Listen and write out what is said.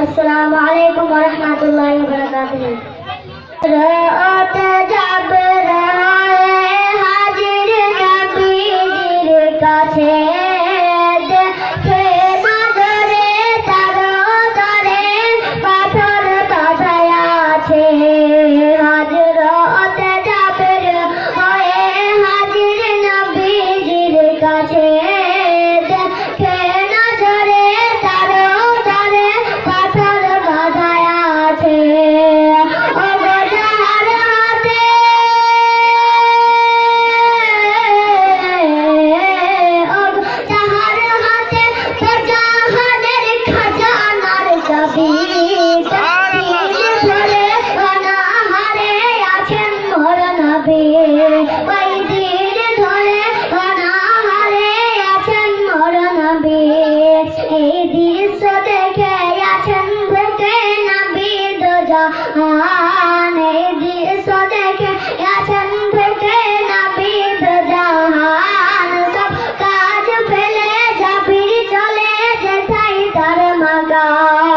अस्सलामु अलैकुम व रहमतुल्लाहि व बरकातुहू। रात जब राए हाजिर नबीजिर काछे দেখে নজরে তারো তরে পাথর বাঁধায় আছে। হযরত জাবের হয়ে হাজির নবীজির কাছে দেখে নজরে তারো তরে পাথর বাঁধায় আছে। God.